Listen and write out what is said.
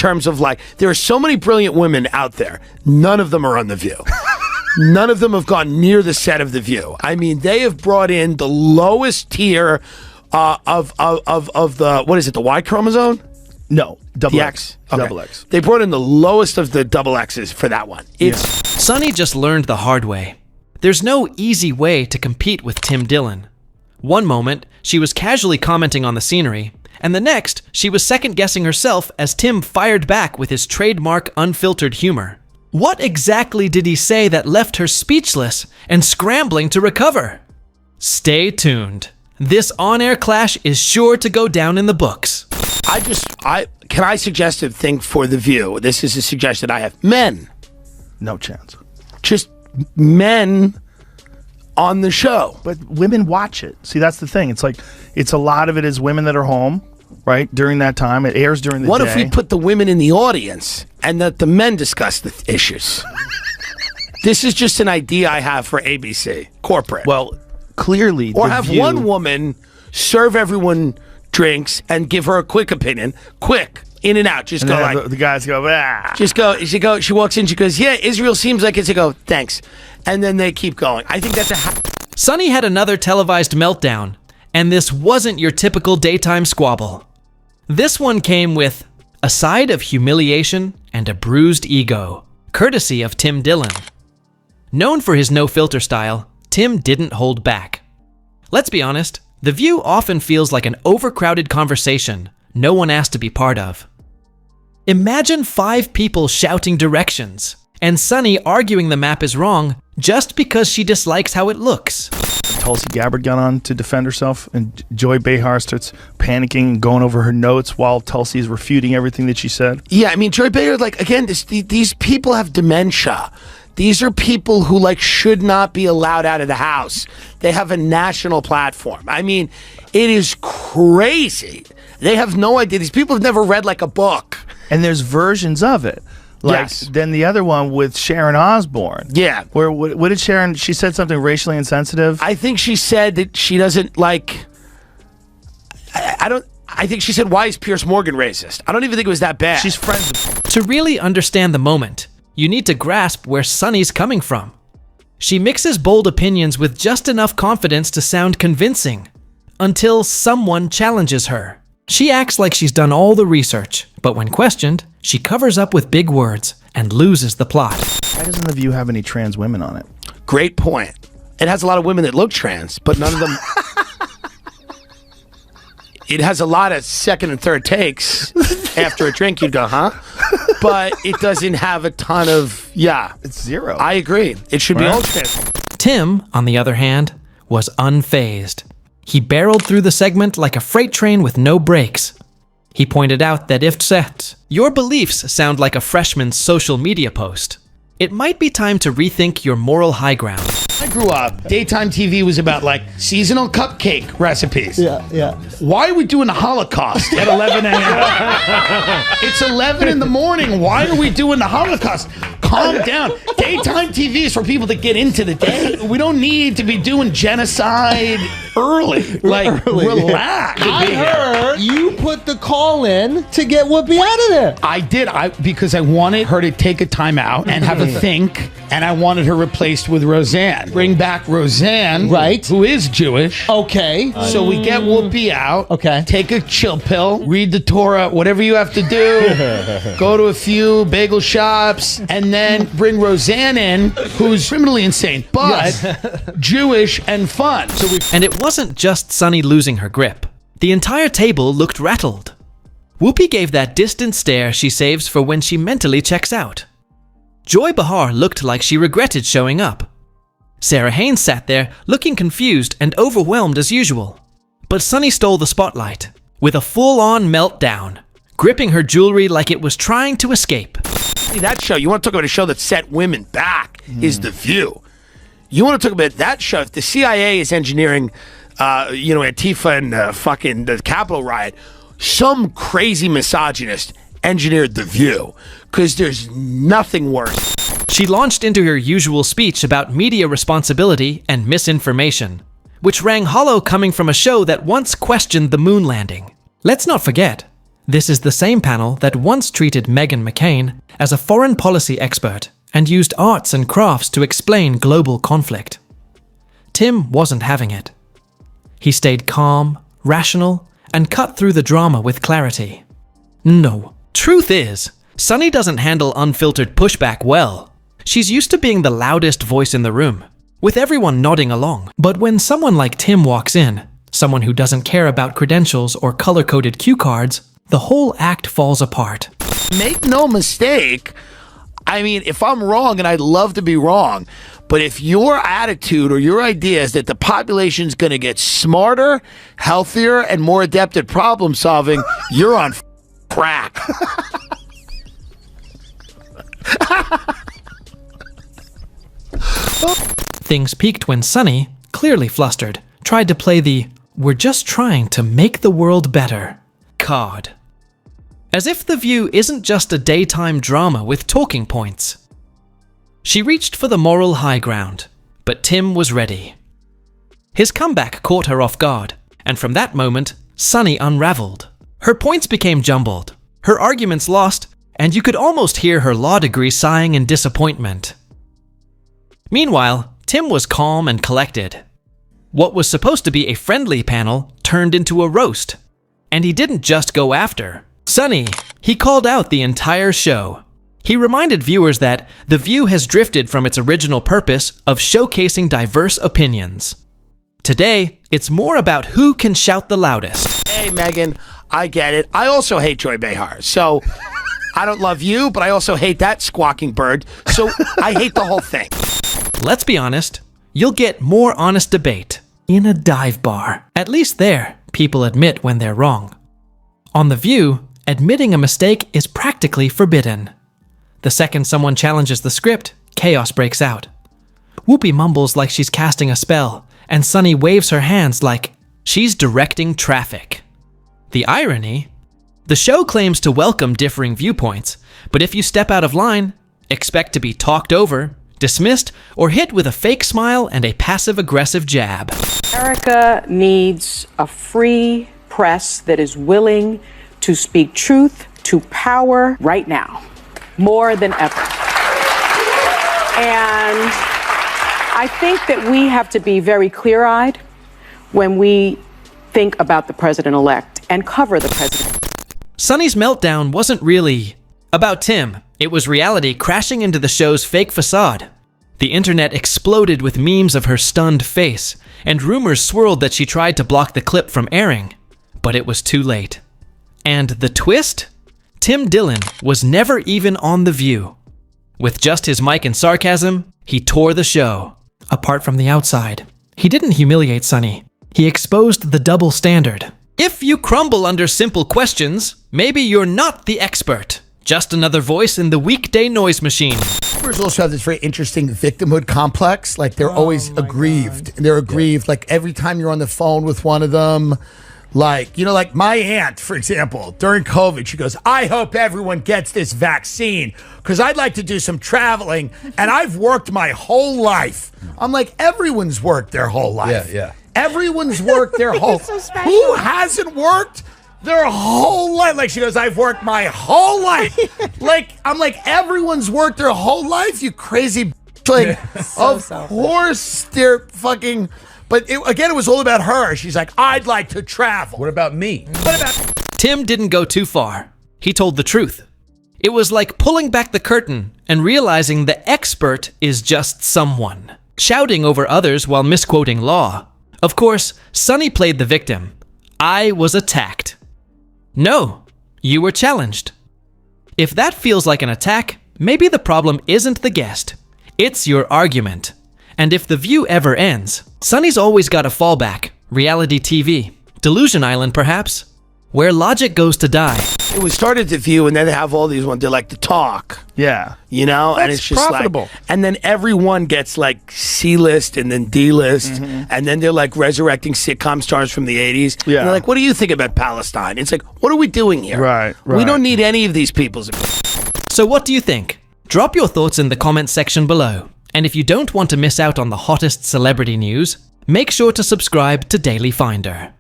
terms of like, there are so many brilliant women out there. None of them are on The View. None of them have gone near the set of The View. I mean, they have brought in the lowest tier of the, what is it, the Y chromosome? No, double the X. Okay. Double X. They brought in the lowest of the double X's for that one. Sunny just learned the hard way. There's no easy way to compete with Tim Dillon. One moment, she was casually commenting on the scenery, and the next, she was second-guessing herself as Tim fired back with his trademark unfiltered humor. What exactly did he say that left her speechless and scrambling to recover? Stay tuned. This on-air clash is sure to go down in the books. Can I suggest a thing for The View? This is a suggestion I have. Men. No chance. Just men on the show. But women watch it. See, that's the thing. It's a lot of it is women that are home, right? During that time. It airs during the day. What if we put the women in the audience and that the men discuss the issues? This is just an idea I have for ABC. Corporate. Well, clearly. Or have one woman serve everyone drinks and give her a quick opinion. Quick. In and out. Just and go like... The guys go, ah. Just go. She walks in. She goes, yeah, Israel seems like it's a go. Thanks. And then they keep going. I think that's Sunny had another televised meltdown, and this wasn't your typical daytime squabble. This one came with a side of humiliation and a bruised ego, courtesy of Tim Dillon. Known for his no-filter style, Tim didn't hold back. Let's be honest, The View often feels like an overcrowded conversation no one asked to be part of. Imagine 5 people shouting directions, and Sunny arguing the map is wrong just because she dislikes how it looks. Tulsi Gabbard got on to defend herself, and Joy Behar starts panicking and going over her notes while Tulsi is refuting everything that she said. Yeah, I mean, Joy Behar, like, again, these people have dementia. These are people who, like, should not be allowed out of the house. They have a national platform. I mean, it is crazy. They have no idea. These people have never read, like, a book. And there's versions of it. Like, yes. Then the other one with Sharon Osbourne. Yeah. Where, what did Sharon, she said something racially insensitive? I think she said that she doesn't, like, I think she said, why is Pierce Morgan racist? I don't even think it was that bad. She's friends with... To really understand the moment, you need to grasp where Sunny's coming from. She mixes bold opinions with just enough confidence to sound convincing, until someone challenges her. She acts like she's done all the research, but when questioned, she covers up with big words and loses the plot. Why doesn't The View have any trans women on it? Great point. It has a lot of women that look trans, but none of them... It has a lot of second and third takes. After a drink, you'd go, huh? But it doesn't have a ton of... Yeah. It's zero. I agree. It should be all trans. Tim, on the other hand, was unfazed. He barreled through the segment like a freight train with no brakes. He pointed out that if set, your beliefs sound like a freshman's social media post, it might be time to rethink your moral high ground. I grew up, daytime TV was about like seasonal cupcake recipes. Yeah. Why are we doing the Holocaust at 11 a.m.? It's 11 in the morning. Why are we doing the Holocaust? Calm down. Daytime TV is for people to get into the day. We don't need to be doing genocide early. Like, relax. I heard you put the call in to get Whoopi out of there. I did. Because I wanted her to take a time out and have a think, and I wanted her replaced with Roseanne. Bring back Roseanne, right? Who is Jewish. Okay. So we get Whoopi out. Okay. Take a chill pill, read the Torah, whatever you have to do. Go to a few bagel shops, and then bring Roseanne in, who's criminally insane, but Jewish and fun. And it wasn't just Sunny losing her grip. The entire table looked rattled. Whoopi gave that distant stare she saves for when she mentally checks out. Joy Behar looked like she regretted showing up. Sarah Haynes sat there looking confused and overwhelmed as usual. But Sunny stole the spotlight with a full-on meltdown, gripping her jewelry like it was trying to escape. That show, you want to talk about a show that set women back, is The View. You want to talk about that show, if the CIA is engineering, Antifa and fucking the Capitol riot, some crazy misogynist engineered The View, because there's nothing worse. She launched into her usual speech about media responsibility and misinformation, which rang hollow coming from a show that once questioned the moon landing. Let's not forget, This is the same panel that once treated Meghan McCain as a foreign policy expert and used arts and crafts to explain global conflict. Tim wasn't having it. He stayed calm, rational, and cut through the drama with clarity. No, truth is, Sunny doesn't handle unfiltered pushback well. She's used to being the loudest voice in the room, with everyone nodding along. But when someone like Tim walks in, someone who doesn't care about credentials or color-coded cue cards, the whole act falls apart. Make no mistake, I mean, if I'm wrong, and I'd love to be wrong, but if your attitude or your idea is that the population's going to get smarter, healthier, and more adept at problem solving, you're on crack. Things peaked when Sunny, clearly flustered, tried to play the "we're just trying to make the world better" card. As if The View isn't just a daytime drama with talking points. She reached for the moral high ground, but Tim was ready. His comeback caught her off guard, and from that moment, Sunny unraveled. Her points became jumbled, her arguments lost, and you could almost hear her law degree sighing in disappointment. Meanwhile, Tim was calm and collected. What was supposed to be a friendly panel turned into a roast. And he didn't just go after Sunny, he called out the entire show. He reminded viewers that The View has drifted from its original purpose of showcasing diverse opinions. Today, it's more about who can shout the loudest. Hey, Meghan, I get it. I also hate Joy Behar. So I don't love you, but I also hate that squawking bird. So I hate the whole thing. Let's be honest, you'll get more honest debate in a dive bar. At least there, people admit when they're wrong. On The View, admitting a mistake is practically forbidden. The second someone challenges the script, chaos breaks out. Whoopi mumbles like she's casting a spell, and Sunny waves her hands like she's directing traffic. The irony? The show claims to welcome differing viewpoints, but if you step out of line, expect to be talked over, dismissed, or hit with a fake smile and a passive-aggressive jab. America needs a free press that is willing to speak truth to power right now, more than ever. And I think that we have to be very clear-eyed when we think about the president-elect and cover the president. Sunny's meltdown wasn't really about Tim. It was reality crashing into the show's fake facade. The internet exploded with memes of her stunned face, and rumors swirled that she tried to block the clip from airing. But it was too late. And the twist? Tim Dillon was never even on The View. With just his mic and sarcasm, he tore the show. Apart from the outside, he didn't humiliate Sunny. He exposed the double standard. If you crumble under simple questions, maybe you're not the expert. Just another voice in the weekday noise machine. Rappers also have this very interesting victimhood complex. Like they're always aggrieved. And they're aggrieved. Like every time you're on the phone with one of them, like, you know, like my aunt, for example, during COVID, she goes, I hope everyone gets this vaccine because I'd like to do some traveling and I've worked my whole life. I'm like, everyone's worked their whole life. Yeah. Everyone's worked their whole Who hasn't worked their whole life? Like she goes, I've worked my whole life. Like, I'm like, everyone's worked their whole life, you crazy bitch. Like, of course they're fucking... But again, it was all about her. She's like, I'd like to travel. What about me? What about... Tim didn't go too far. He told the truth. It was like pulling back the curtain and realizing the expert is just someone, shouting over others while misquoting law. Of course, Sunny played the victim. I was attacked. No, you were challenged. If that feels like an attack, maybe the problem isn't the guest. It's your argument. And if The View ever ends, Sunny's always got a fallback. Reality TV. Delusion Island, perhaps? Where logic goes to die. It was started The View, and then they have all these ones. They're like the talk. Yeah. You know? And That's it's just profitable. like... And then everyone gets like C-list and then D-list. And then they're like resurrecting sitcom stars from the 80s. Yeah. And they're like, what do you think about Palestine? It's like, what are we doing here? Right. We don't need any of these people's... So what do you think? Drop your thoughts in the comments section below. And if you don't want to miss out on the hottest celebrity news, make sure to subscribe to Daily Finder.